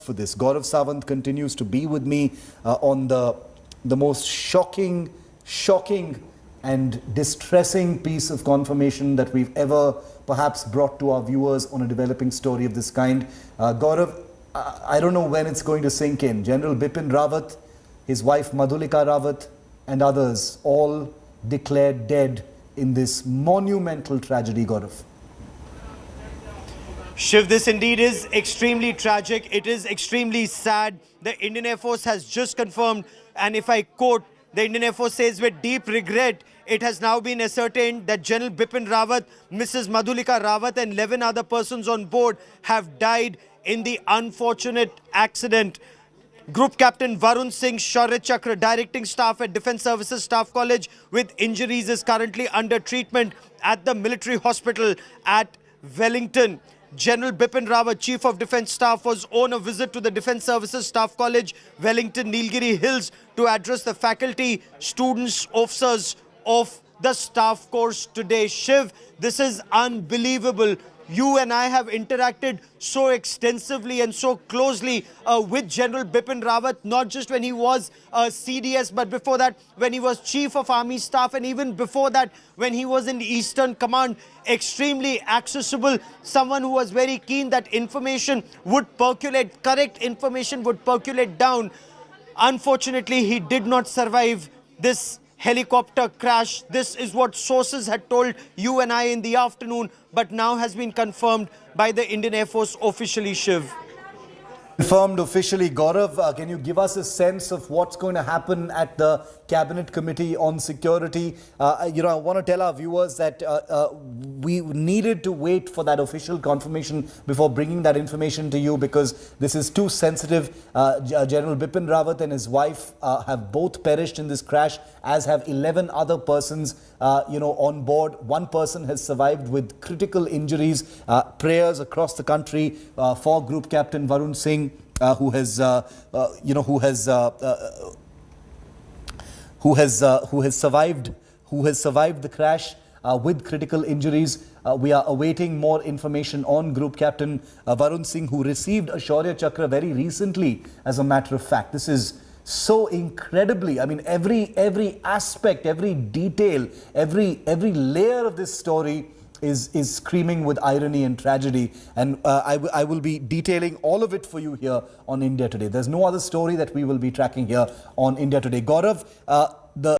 for this. Gaurav Sawant continues to be with me on the most shocking and distressing piece of confirmation that we've ever perhaps brought to our viewers on a developing story of this kind. Gaurav, I don't know when it's going to sink in. General Bipin Rawat, his wife Madhulika Rawat and others all declared dead in this monumental tragedy, Gaurav. Shiv, this indeed is extremely tragic. It is extremely sad. The Indian Air Force has just confirmed, and if I quote, the Indian Air Force says, with deep regret, it has now been ascertained that General Bipin Rawat, Mrs. Madhulika Rawat and 11 other persons on board have died in the unfortunate accident. Group Captain Varun Singh, Shaurya Chakra, directing staff at Defence Services Staff College with injuries, is currently under treatment at the military hospital at Wellington. General Bipin Rawat, Chief of Defence Staff, was on a visit to the Defence Services Staff College, Wellington, Nilgiri Hills, to address the faculty, students, officers of the staff course today. Shiv, this is unbelievable. You and I have interacted so extensively and so closely with General Bipin Rawat, not just when he was CDS, but before that, when he was Chief of Army Staff, and even before that, when he was in the Eastern Command. Extremely accessible, someone who was very keen that information would percolate, correct information would percolate down. Unfortunately, he did not survive this helicopter crash. This is what sources had told you and I in the afternoon, but now has been confirmed by the Indian Air Force officially, Shiv. Confirmed officially. Gaurav, can you give us a sense of what's going to happen at the Cabinet Committee on Security? I want to tell our viewers that we needed to wait for that official confirmation before bringing that information to you, because this is too sensitive. General Bipin Rawat and his wife have both perished in this crash, as have 11 other persons on board. One person has survived with critical injuries. Prayers across the country for Group Captain Varun Singh, who has survived the crash with critical injuries. We are awaiting more information on Group Captain Varun Singh, who received a Shaurya Chakra very recently, as a matter of fact. This is so incredibly, I mean, every aspect, every detail, every layer of this story is screaming with irony and tragedy, and I will be detailing all of it for you here on India Today. There's no other story that we will be tracking here on India Today. Gaurav,